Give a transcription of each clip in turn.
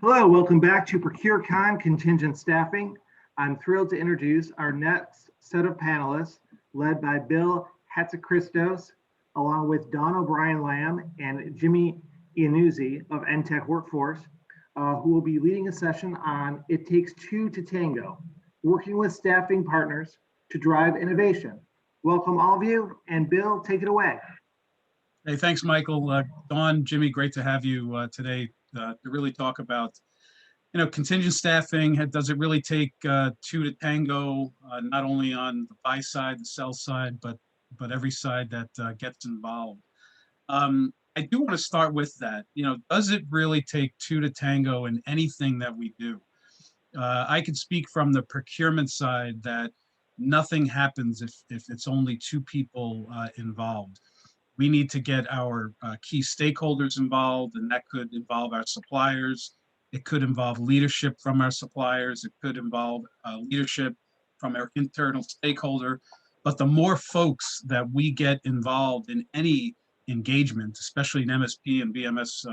Hello, welcome back to ProcureCon Contingent Staffing. I'm thrilled to introduce our next set of panelists, led by Bill Hatzikristos, along with Don O'Brien Lamb and Jimmy Iannuzzi of NTech Workforce, who will be leading a session on It Takes Two to Tango, working with staffing partners to drive innovation. Welcome all of you, and Bill, take it away. Hey, thanks, Michael. Don, Jimmy, great to have you today to really talk about, contingent staffing. Does it really take two to tango, not only on the buy side, the sell side, but every side that gets involved? I do want to start with that. Does it really take two to tango in anything that we do? I can speak from the procurement side that nothing happens if it's only two people involved. We need to get our key stakeholders involved, and that could involve our suppliers. It could involve leadership from our suppliers. It could involve leadership from our internal stakeholder. But the more folks that we get involved in any engagement, especially an MSP and BMS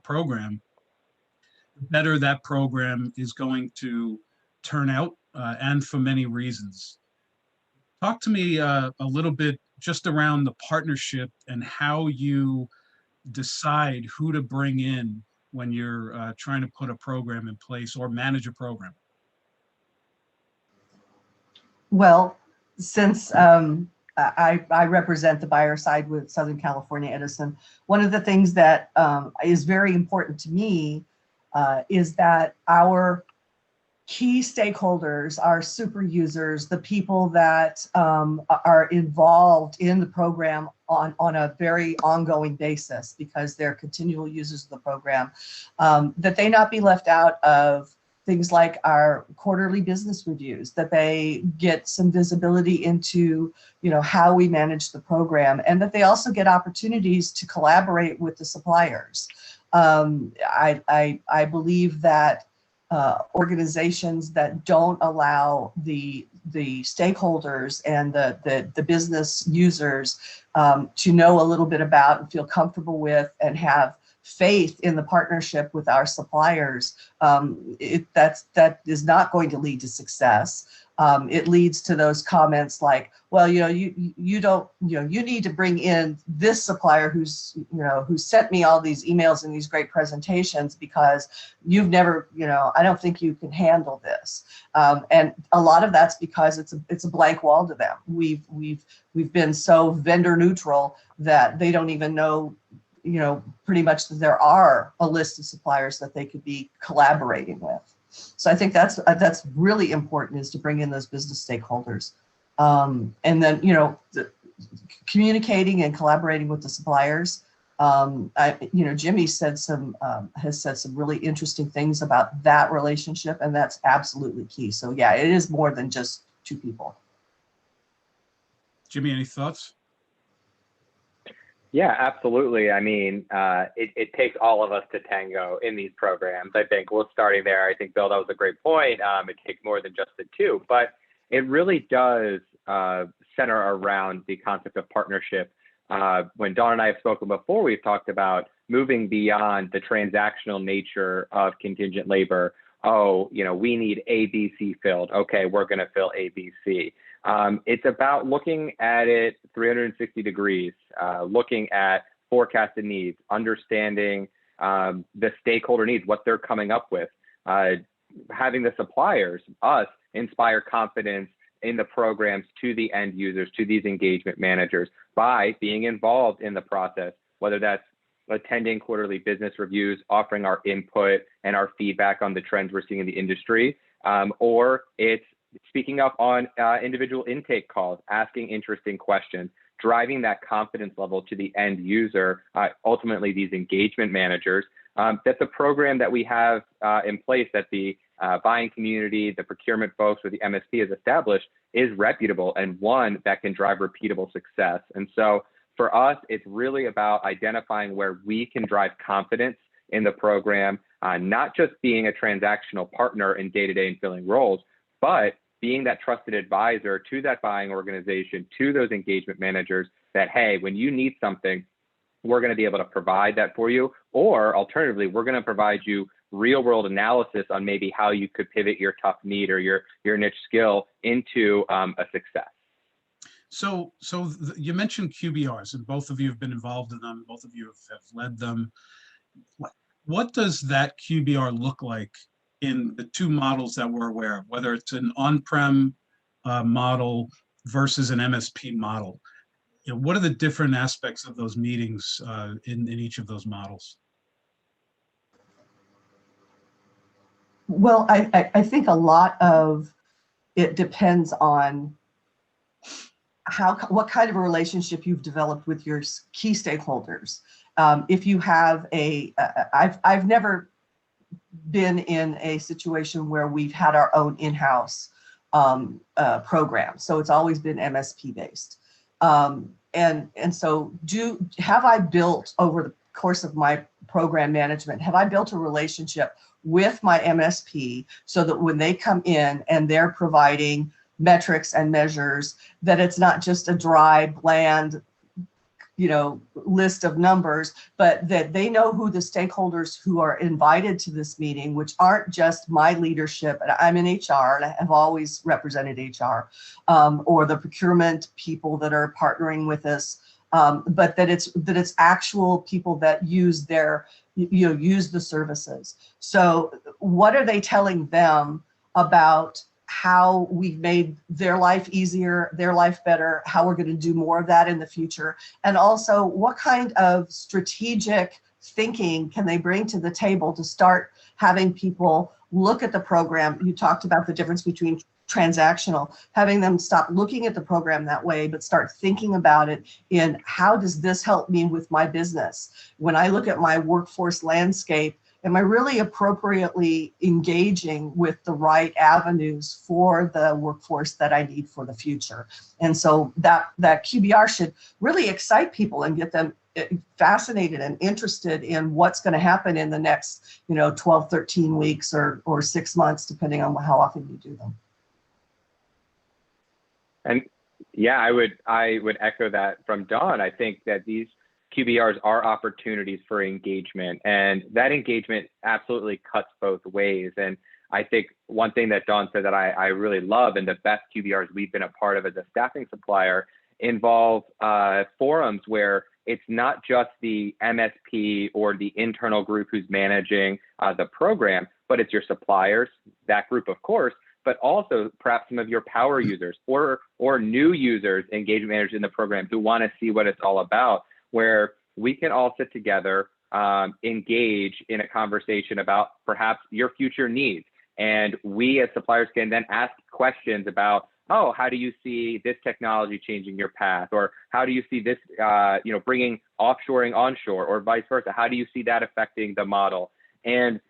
program, the better that program is going to turn out, and for many reasons. Talk to me a little bit just around the partnership and how you decide who to bring in when you're trying to put a program in place or manage a program. Well, since I represent the buyer side with Southern California Edison, one of the things that is very important to me is that our key stakeholders, our super users, the people that are involved in the program on a very ongoing basis because they're continual users of the program, that they not be left out of things like our quarterly business reviews, that they get some visibility into how we manage the program, and that they also get opportunities to collaborate with the suppliers. I believe that organizations that don't allow the stakeholders and the business users to know a little bit about and feel comfortable with and have faith in the partnership with our suppliers, that is not going to lead to success. It leads to those comments like, well, you need to bring in this supplier who sent me all these emails and these great presentations because you've never, I don't think you can handle this. And a lot of that's because it's a blank wall to them. We've been so vendor neutral that they don't even know, pretty much that there are a list of suppliers that they could be collaborating with. So I think that's really important, is to bring in those business stakeholders. And then, communicating and collaborating with the suppliers. Jimmy has said some really interesting things about that relationship, and that's absolutely key. So yeah, it is more than just two people. Jimmy, any thoughts? Yeah, absolutely. I mean, it takes all of us to tango in these programs. I think we're starting there. I think, Bill, that was a great point. It takes more than just the two, but it really does center around the concept of partnership. When Dawn and I have spoken before, we've talked about moving beyond the transactional nature of contingent labor. Oh, we need A, B, C filled. Okay, we're going to fill A, B, C. It's about looking at it 360 degrees, looking at forecasted needs, understanding the stakeholder needs, what they're coming up with, having the suppliers, us, inspire confidence in the programs to the end users, to these engagement managers by being involved in the process, whether that's attending quarterly business reviews, offering our input and our feedback on the trends we're seeing in the industry, or it's speaking up on individual intake calls, asking interesting questions, driving that confidence level to the end user, ultimately these engagement managers, that the program that we have in place, that the buying community, the procurement folks, or the MSP has established is reputable and one that can drive repeatable success. And so for us, it's really about identifying where we can drive confidence in the program, not just being a transactional partner in day-to-day and filling roles, but being that trusted advisor to that buying organization, to those engagement managers, that, hey, when you need something, we're going to be able to provide that for you, or alternatively, we're going to provide you real world analysis on maybe how you could pivot your tough need or your niche skill into a success. So you mentioned QBRs, and both of you have been involved in them. Both of you have led them. What does that QBR look like in the two models that we're aware of, whether it's an on-prem model versus an MSP model? You know, what are the different aspects of those meetings in each of those models? Well, I think a lot of it depends on what kind of a relationship you've developed with your key stakeholders. If you have I've never been in a situation where we've had our own in-house program, so it's always been MSP based. And so have I built over the course of my program management, have I built a relationship with my MSP so that when they come in and they're providing metrics and measures, that it's not just a dry, bland, list of numbers, but that they know who the stakeholders who are invited to this meeting, which aren't just my leadership. And I'm in HR and I have always represented HR, or the procurement people that are partnering with us, but that it's actual people that use use the services. So what are they telling them about how we've made their life easier, their life better, how we're going to do more of that in the future? And also, what kind of strategic thinking can they bring to the table to start having people look at the program? You talked about the difference between transactional, having them stop looking at the program that way, but start thinking about it in how does this help me with my business? When I look at my workforce landscape, am I really appropriately engaging with the right avenues for the workforce that I need for the future? And so that QBR should really excite people and get them fascinated and interested in what's going to happen in the next 12, 13 weeks or 6 months, depending on how often you do them. And yeah, I would echo that from Dawn. I think that these QBRs are opportunities for engagement, and that engagement absolutely cuts both ways. And I think one thing that Dawn said that I really love, and the best QBRs we've been a part of as a staffing supplier, involve forums where it's not just the MSP or the internal group who's managing the program, but it's your suppliers, that group of course, but also perhaps some of your power users or new users, engagement managers in the program who want to see what it's all about, where we can all sit together, engage in a conversation about perhaps your future needs. And we as suppliers can then ask questions about, oh, how do you see this technology changing your path? Or how do you see this, bringing offshoring onshore, or vice versa? How do you see that affecting the model? And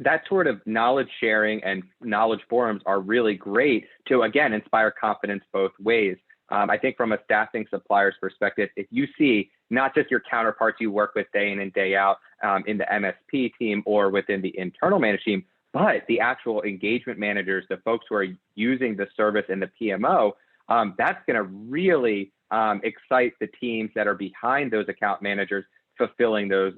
that sort of knowledge sharing and knowledge forums are really great to, again, inspire confidence both ways. I think from a staffing supplier's perspective, if you see not just your counterparts you work with day in and day out in the MSP team or within the internal management team, but the actual engagement managers, the folks who are using the service in the PMO, that's going to really excite the teams that are behind those account managers fulfilling those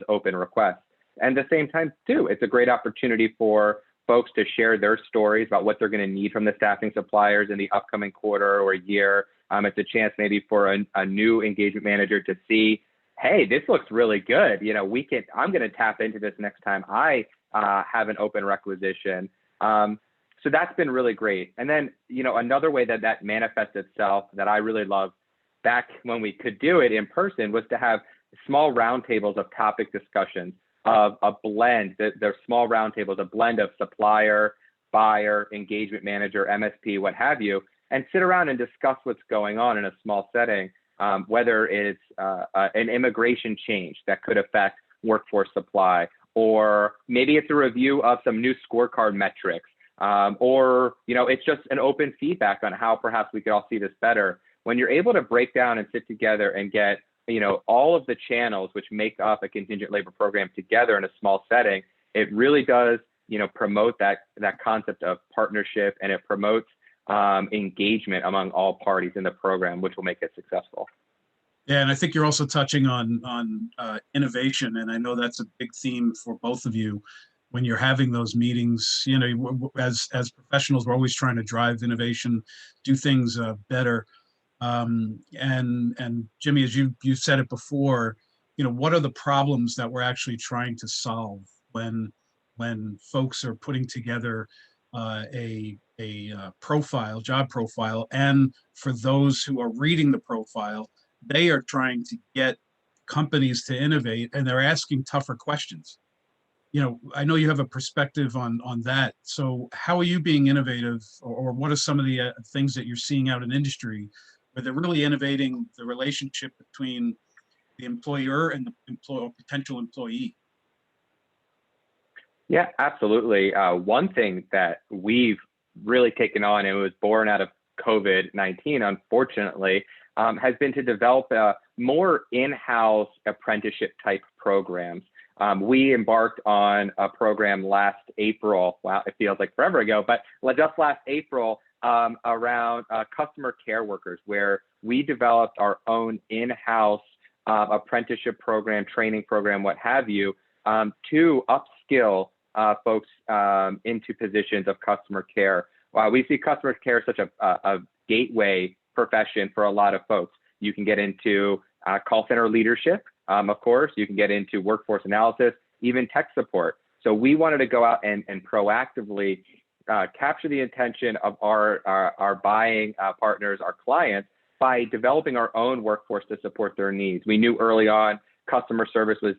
open requests. And at the same time, too, it's a great opportunity for folks to share their stories about what they're going to need from the staffing suppliers in the upcoming quarter or year. It's a chance maybe for a new engagement manager to see, hey, this looks really good. I'm going to tap into this next time I have an open requisition. So that's been really great. And then, another way that manifests itself that I really love back when we could do it in person was to have small roundtables of topic discussions of a blend. They're small roundtables, a blend of supplier, buyer, engagement manager, MSP, what have you, and sit around and discuss what's going on in a small setting, whether it's an immigration change that could affect workforce supply, or maybe it's a review of some new scorecard metrics, or it's just an open feedback on how perhaps we could all see this better. When you're able to break down and sit together and get all of the channels which make up a contingent labor program together in a small setting, it really does, promote that concept of partnership, and it promotes engagement among all parties in the program, which will make it successful. Yeah, and I think you're also touching on innovation, and I know that's a big theme for both of you. when you're having those meetings. You know, as professionals, we're always trying to drive innovation, do things better. And Jimmy, as you said it before, you know, what are the problems that we're actually trying to solve when folks are putting together a profile, job profile, and for those who are reading the profile, they are trying to get companies to innovate, and they're asking tougher questions. You know, I know you have a perspective on that. So how are you being innovative, or what are some of the things that you're seeing out in industry where they're really innovating the relationship between the employer and the potential employee? Yeah, absolutely. One thing that we've really taken on, and it was born out of COVID-19, unfortunately, has been to develop more in-house apprenticeship type programs. We embarked on a program last April. Wow, it feels like forever ago, but just last April, around customer care workers, where we developed our own in-house apprenticeship program, training program, what have you, to upskill folks into positions of customer care. We see customer care as such a gateway profession for a lot of folks. You can get into call center leadership, of course, you can get into workforce analysis, even tech support. So we wanted to go out and proactively capture the attention of our buying partners, our clients, by developing our own workforce to support their needs. We knew early on customer service was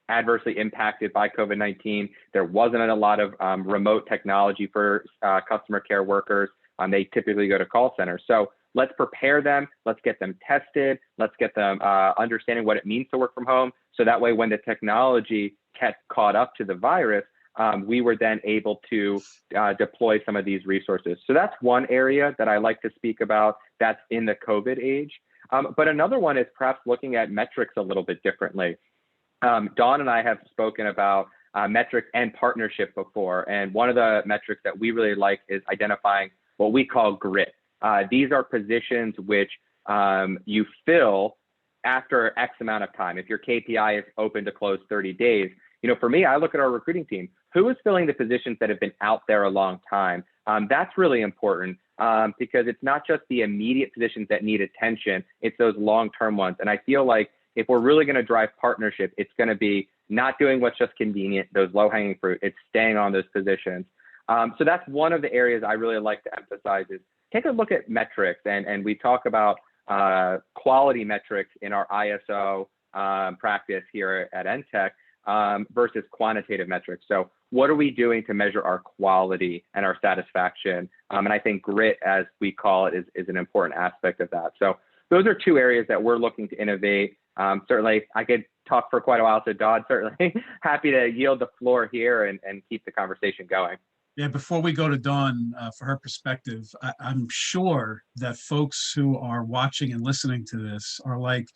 adversely impacted by COVID-19. There wasn't a lot of remote technology for customer care workers. They typically go to call centers. So let's prepare them, let's get them tested, let's get them understanding what it means to work from home. So that way, when the technology caught up to the virus, we were then able to deploy some of these resources. So that's one area that I like to speak about that's in the COVID age. But another one is perhaps looking at metrics a little bit differently. Dawn and I have spoken about metrics and partnership before. And one of the metrics that we really like is identifying what we call grit. These are positions which you fill after X amount of time. If your KPI is open to close 30 days, you know, for me, I look at our recruiting team. Who is filling the positions that have been out there a long time? That's really important because it's not just the immediate positions that need attention, it's those long-term ones. And I feel like if we're really going to drive partnership, it's going to be not doing what's just convenient, those low-hanging fruit, it's staying on those positions. So that's one of the areas I really like to emphasize is take a look at metrics. And we talk about quality metrics in our ISO practice here at NTech versus quantitative metrics. So what are we doing to measure our quality and our satisfaction? And I think grit, as we call it, is an important aspect of that. So those are two areas that we're looking to innovate. Certainly, I could talk for quite a while, so Dodd, certainly happy to yield the floor here and keep the conversation going. Yeah, before we go to Dawn for her perspective, I'm sure that folks who are watching and listening to this are like,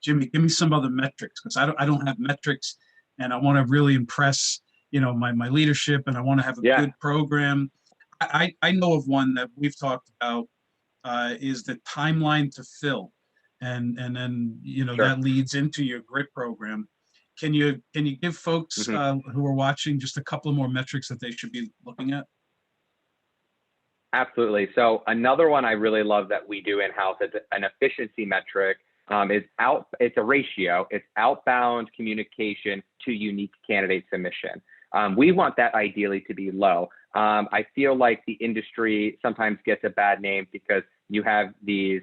Jimmy, give me some other metrics, because I don't have metrics, and I want to really impress, you know, my leadership, and I want to have a good program. I know of one that we've talked about is the timeline to fill, and then, you know, that leads into your grit program. Can you give folks who are watching just a couple of more metrics that they should be looking at? Absolutely. So another one I really love that we do in-house, it's an efficiency metric, it's a ratio, it's outbound communication to unique candidate submission. We want that ideally to be low. I feel like the industry sometimes gets a bad name because you have these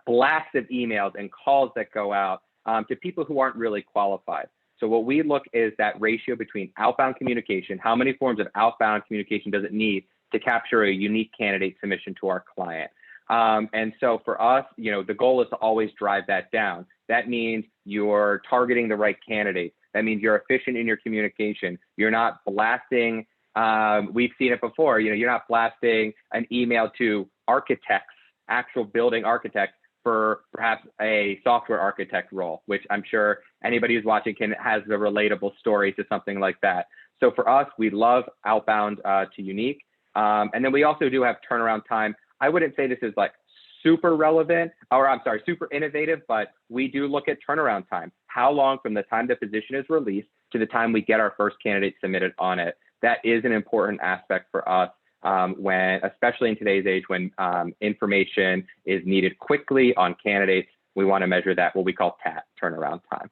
blasts of emails and calls that go out to people who aren't really qualified. So what we look is that ratio between outbound communication, how many forms of outbound communication does it need to capture a unique candidate submission to our client? And so for us, you know, the goal is to always drive that down. That means you're targeting the right candidate. That means you're efficient in your communication. You're not blasting, we've seen it before, you know, you're not blasting an email to architects, actual building architects, for perhaps a software architect role, which I'm sure anybody who's watching has a relatable story to something like that. So for us, we love outbound to unique. And then we also do have turnaround time. I wouldn't say this is like super relevant, or I'm sorry, super innovative, but we do look at turnaround time. How long from the time the position is released to the time we get our first candidate submitted on it. That is an important aspect for us when, especially in today's age, when information is needed quickly on candidates. We want to measure that, what we call TAT, turnaround time.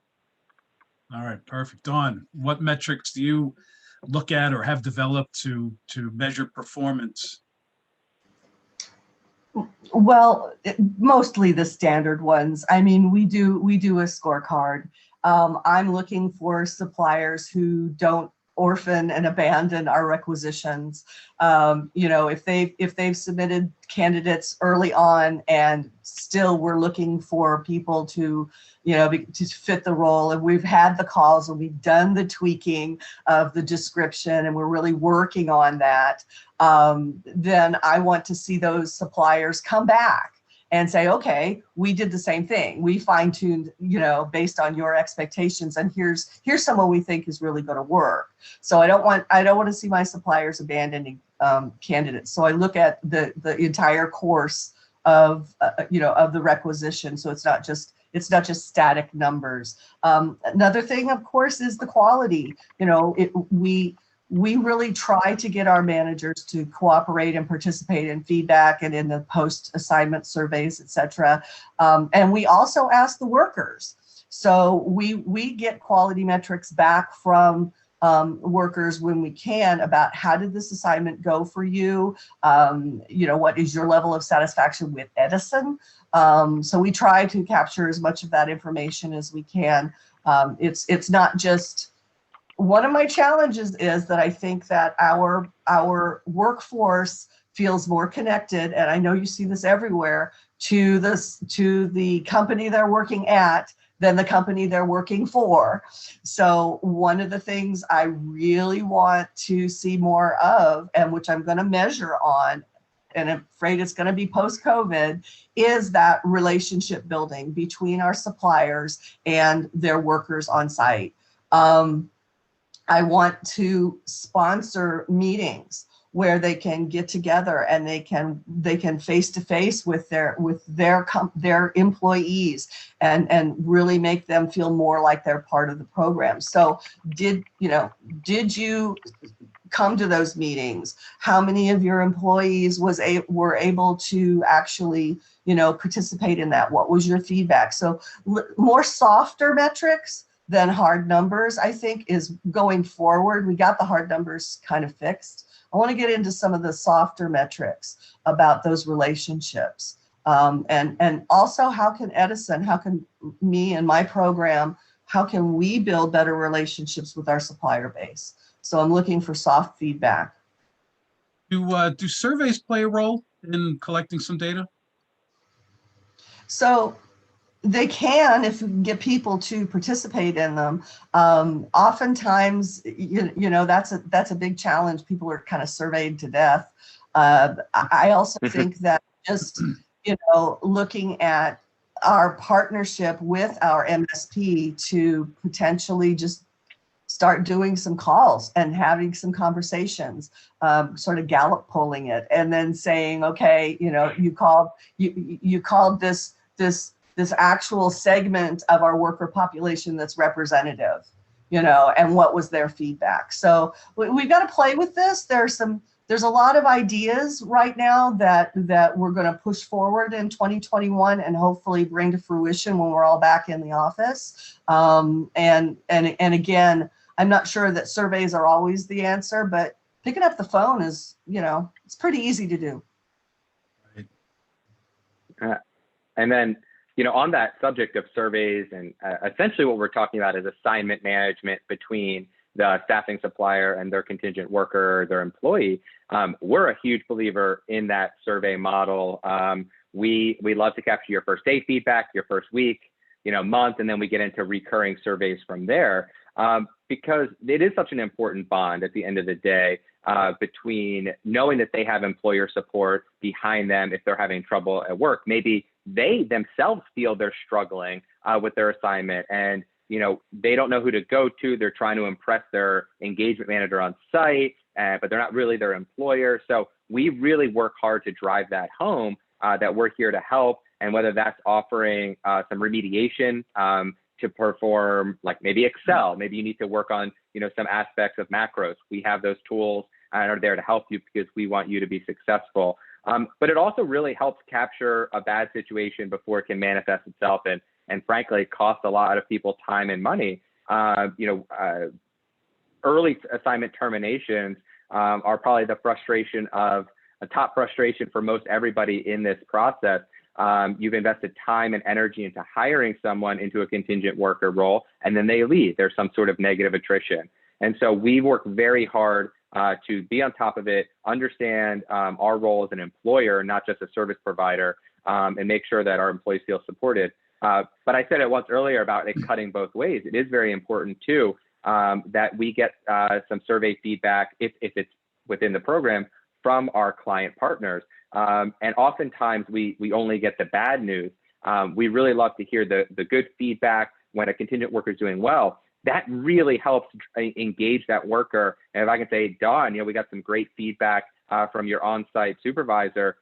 All right, perfect. Dawn, what metrics do you look at or have developed to measure performance? Well, mostly the standard ones. I mean, we do a scorecard. I'm looking for suppliers who don't orphan and abandon our requisitions. You know, if they've submitted candidates early on and still we're looking for people to, you know, to fit the role, and we've had the calls and we've done the tweaking of the description and we're really working on that, then I want to see those suppliers come back and say, okay, we did the same thing. We fine-tuned, you know, based on your expectations, and here's someone we think is really going to work. So I don't want to see my suppliers abandoning candidates. So I look at the entire course of you know, of the requisition. So it's not just static numbers. Another thing, of course, is the quality. You know, we really try to get our managers to cooperate and participate in feedback and in the post-assignment surveys, et cetera. And we also ask the workers. So we get quality metrics back from workers when we can about how did this assignment go for you? You know, what is your level of satisfaction with Edison? So we try to capture as much of that information as we can. It's not just, one of my challenges is that I think that our workforce feels more connected, and I know you see this everywhere, to the company they're working at than the company they're working for. So one of the things I really want to see more of, and which I'm going to measure on, and I'm afraid it's going to be post-COVID, is that relationship building between our suppliers and their workers on site. I want to sponsor meetings where they can get together and they can face to face with their employees and really make them feel more like they're part of the program. So did you come to those meetings? How many of your employees were able to actually, you know, participate in that? What was your feedback? So more softer metrics than hard numbers, I think, is going forward. We got the hard numbers kind of fixed. I want to get into some of the softer metrics about those relationships. And also, how can Edison, how can me and my program, how can we build better relationships with our supplier base? So I'm looking for soft feedback. Do surveys play a role in collecting some data? So they can, if we can get people to participate in them. Oftentimes, you know, that's a big challenge. People are kind of surveyed to death. I also think that just, you know, looking at our partnership with our MSP to potentially just start doing some calls and having some conversations, sort of Gallup polling it, and then saying, okay, you know, you called this actual segment of our worker population that's representative, you know, and what was their feedback. So we've got to play with this. There's a lot of ideas right now that we're going to push forward in 2021 and hopefully bring to fruition when we're all back in the office. And again, I'm not sure that surveys are always the answer, but picking up the phone is, you know, it's pretty easy to do. Right. And then, you know, on that subject of surveys, and essentially what we're talking about is assignment management between the staffing supplier and their contingent worker, their employee. We're a huge believer in that survey model. We love to capture your first day feedback, your first week, you know, month, and then we get into recurring surveys from there, because it is such an important bond at the end of the day, between knowing that they have employer support behind them if they're having trouble at work. Maybe they themselves feel they're struggling with their assignment, and you know, they don't know who to go to. They're trying to impress their engagement manager on site, but they're not really their employer. So we really work hard to drive that home, that we're here to help. And whether that's offering some remediation to perform, like maybe Excel, maybe you need to work on, some aspects of macros. We have those tools and are there to help you because we want you to be successful. But it also really helps capture a bad situation before it can manifest itself and frankly, cost a lot of people time and money. Early assignment terminations are probably the frustration of a top frustration for most everybody in this process. You've invested time and energy into hiring someone into a contingent worker role, and then they leave. There's some sort of negative attrition. And so we work very hard to be on top of it, understand our role as an employer, not just a service provider, and make sure that our employees feel supported. But I said it once earlier about it cutting both ways. It is very important too that we get some survey feedback if it's within the program from our client partners. And oftentimes we only get the bad news. We really love to hear the good feedback when a contingent worker is doing well. That really helps engage that worker. And if I can say, Dawn, we got some great feedback from your on-site supervisor,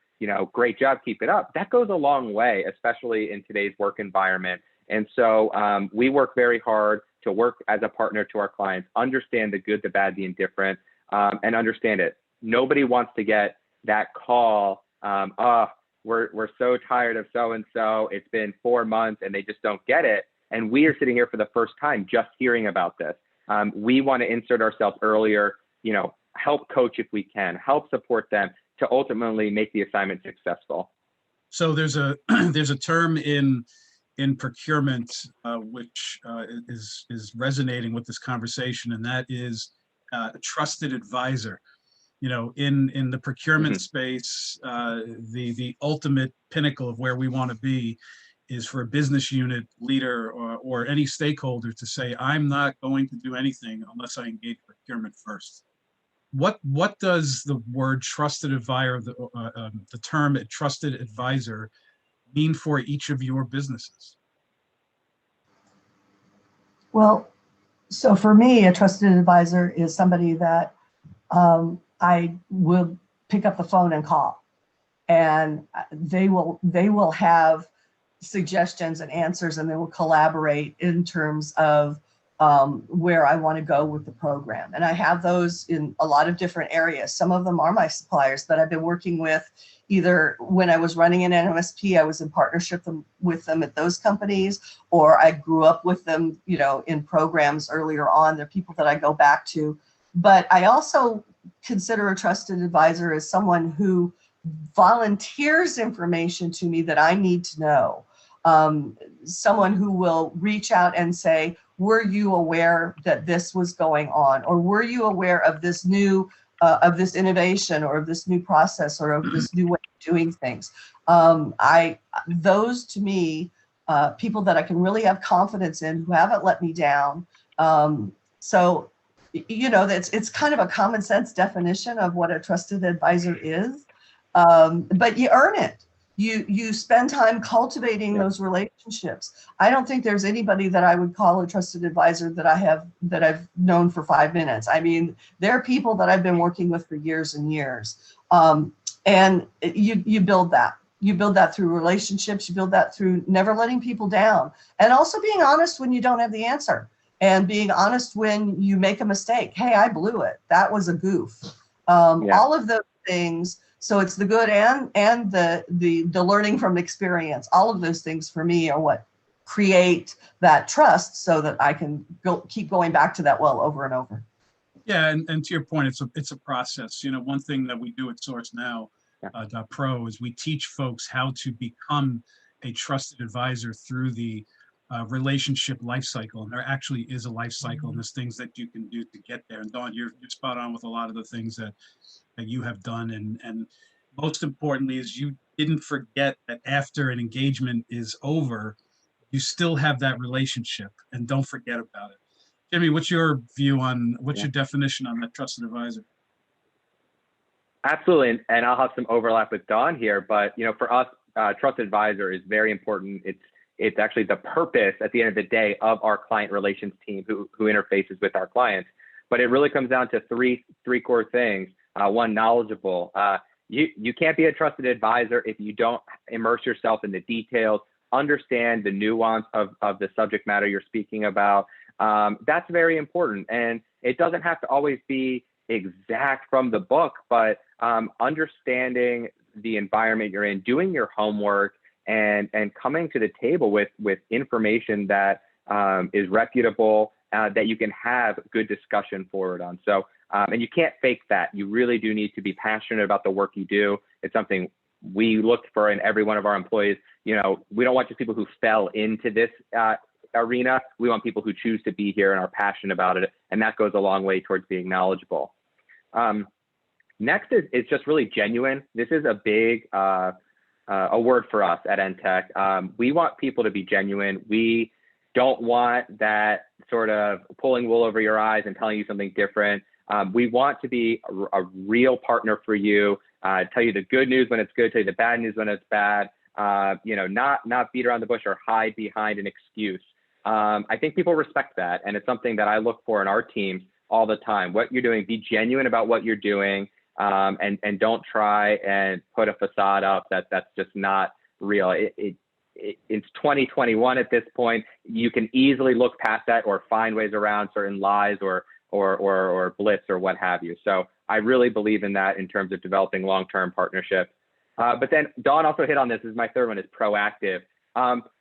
great job, keep it up. That goes a long way, especially in today's work environment. And so we work very hard to work as a partner to our clients, understand the good, the bad, the indifferent, and understand it. Nobody wants to get that call, we're so tired of so-and-so, it's been 4 months and they just don't get it. And we are sitting here for the first time just hearing about this. We want to insert ourselves earlier, help coach if we can, help support them to ultimately make the assignment successful. So there's a there's a term in procurement which is resonating with this conversation, and that is a trusted advisor. In the procurement space, the ultimate pinnacle of where we want to be is for a business unit leader or any stakeholder to say, I'm not going to do anything unless I engage procurement first. What does the word trusted advisor, the term trusted advisor, mean for each of your businesses? Well, so for me, a trusted advisor is somebody that I will pick up the phone and call, and they will have suggestions and answers, and they will collaborate in terms of where I want to go with the program. And I have those in a lot of different areas. Some of them are my suppliers that I've been working with. Either when I was running an NMSP, I was in partnership with them at those companies, or I grew up with them, in programs earlier on. They're people that I go back to. But I also consider a trusted advisor as someone who volunteers information to me that I need to know. Someone who will reach out and say, were you aware that this was going on? Or were you aware of this new, of this innovation, or of this new process, or of this new way of doing things? Those to me, people that I can really have confidence in, who haven't let me down. So, it's kind of a common sense definition of what a trusted advisor is, but you earn it. You spend time cultivating those relationships. I don't think there's anybody that I would call a trusted advisor that I've known for 5 minutes. I mean, they're people that I've been working with for years and years. And you build that. You build that through relationships. You build that through never letting people down, and also being honest when you don't have the answer, and being honest when you make a mistake. Hey, I blew it. That was a goof. All of those things. So it's the good and the learning from experience. All of those things for me are what create that trust, so that I can keep going back to that well over and over. Yeah, and to your point, it's a process. One thing that we do at SourceNow.pro is we teach folks how to become a trusted advisor through the relationship life cycle. And there actually is a life cycle, and there's things that you can do to get there. And Dawn, you're spot on with a lot of the things that you have done. And most importantly is you didn't forget that after an engagement is over, you still have that relationship, and don't forget about it. Jimmy, what's your view on, what's your definition on that trusted advisor? Absolutely, and I'll have some overlap with Dawn here, but for us, trusted advisor is very important. It's actually the purpose at the end of the day of our client relations team who interfaces with our clients. But it really comes down to three core things. One, knowledgeable. You can't be a trusted advisor if you don't immerse yourself in the details understand the nuance of the subject matter you're speaking about. That's very important. And it doesn't have to always be exact from the book, but understanding the environment you're in, doing your homework, and coming to the table with information that is reputable, that you can have good discussion forward on. So, and you can't fake that. You really do need to be passionate about the work you do. It's something we look for in every one of our employees. You know, we don't want just people who fell into this arena. We want people who choose to be here and are passionate about it. And that goes a long way towards being knowledgeable. Next is just really genuine. This is a big a word for us at NTech. We want people to be genuine. We don't want that sort of pulling wool over your eyes and telling you something different. We want to be a real partner for you, tell you the good news when it's good, tell you the bad news when it's bad, you know, not beat around the bush or hide behind an excuse. I think people respect that. And it's something that I look for in our teams all the time. What you're doing, be genuine about what you're doing, and don't try and put a facade up that's just not real. It's 2021 at this point. You can easily look past that or find ways around certain lies or blitz or what have you. So I really believe in that in terms of developing long-term partnerships. But then Dawn also hit on this, is my third one, is proactive.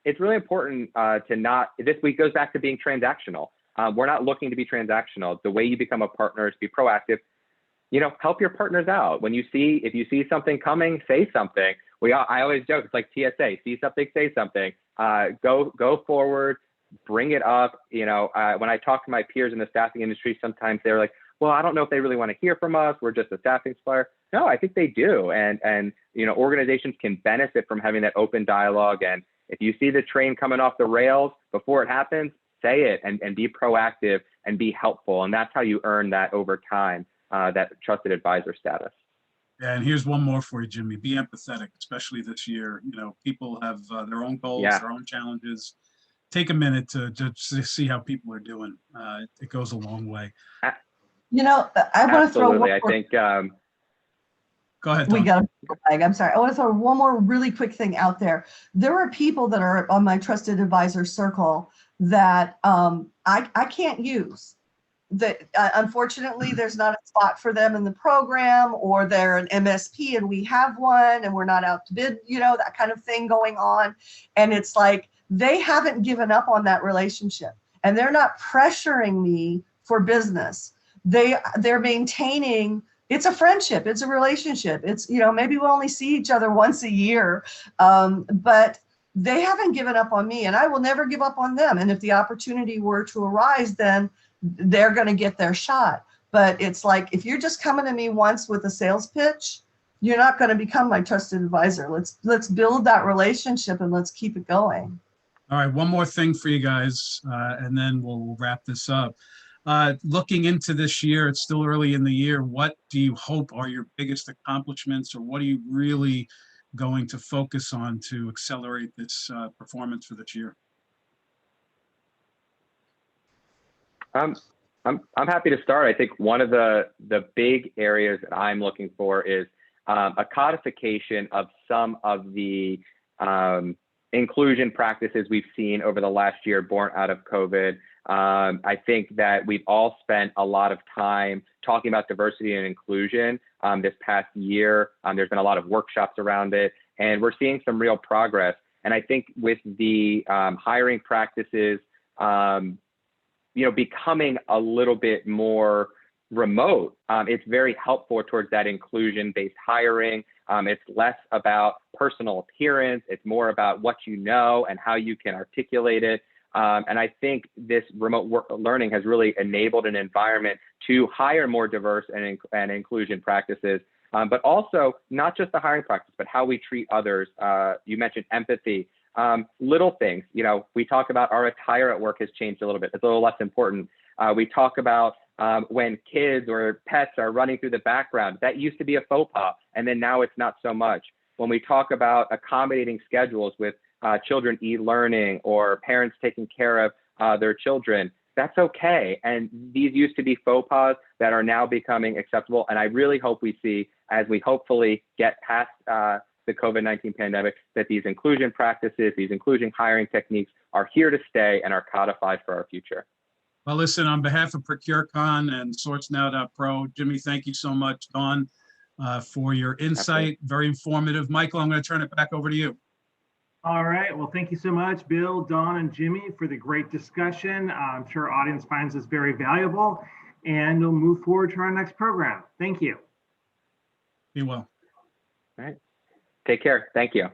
It's really important to not, this week goes back to being transactional. We're not looking to be transactional. The way you become a partner is be proactive. You know, help your partners out. If you see something coming, say something. I always joke, it's like TSA, see something, say something. Go forward, bring it up. You know, when I talk to my peers in the staffing industry, sometimes they're like, well, I don't know if they really want to hear from us. We're just a staffing supplier. No, I think they do. And you know, organizations can benefit from having that open dialogue. And if you see the train coming off the rails before it happens, say it and be proactive and be helpful. And that's how you earn that over time, that trusted advisor status. Yeah, and here's one more for you, Jimmy. Be empathetic, especially this year. You know, people have their own goals, their own challenges. Take a minute to see how people are doing. It goes a long way. You know, I want to throw one I think. Go ahead, We Dawn. got I'm sorry. I want to throw one more really quick thing out there. There are people that are on my trusted advisor circle that I can't use. That unfortunately there's not a spot for them in the program, or they're an MSP and we have one and we're not out to bid, you know, that kind of thing going on. And it's like, they haven't given up on that relationship and they're not pressuring me for business. They're maintaining, it's a friendship, it's a relationship. It's, you know, maybe we only see each other once a year, but they haven't given up on me and I will never give up on them. And if the opportunity were to arise, then they're going to get their shot. But it's like, if you're just coming to me once with a sales pitch, you're not going to become my trusted advisor. Let's build that relationship and let's keep it going. All right, one more thing for you guys, and then we'll wrap this up. Looking into this year, it's still early in the year. What do you hope are your biggest accomplishments, or what are you really going to focus on to accelerate this performance for this year? I'm happy to start. I think one of the big areas that I'm looking for is a codification of some of the inclusion practices we've seen over the last year born out of COVID. I think that we've all spent a lot of time talking about diversity and inclusion this past year. There's been a lot of workshops around it, and we're seeing some real progress. And I think with the hiring practices, you know, becoming a little bit more remote, it's very helpful towards that inclusion-based hiring. It's less about personal appearance. It's more about what you know and how you can articulate it. And I think this remote learning has really enabled an environment to hire more diverse and inclusion practices, but also not just the hiring practice, but how we treat others. You mentioned empathy. Little things, you know, we talk about our attire at work has changed a little bit. It's a little less important. We talk about when kids or pets are running through the background. That used to be a faux pas, and then now it's not so much. When we talk about accommodating schedules with children e-learning or parents taking care of their children, that's okay. And these used to be faux pas that are now becoming acceptable. And I really hope we see, as we hopefully get past the COVID-19 pandemic, that these inclusion practices, these inclusion hiring techniques are here to stay and are codified for our future. Well, listen, on behalf of ProcureCon and SourceNow.pro, Jimmy, thank you so much. Dawn, for your insight, very informative. Michael, I'm going to turn it back over to you. All right. Well, thank you so much, Bill, Dawn, and Jimmy, for the great discussion. I'm sure our audience finds this very valuable, and we'll move forward to our next program. Thank you. Be well. All right. Take care. Thank you.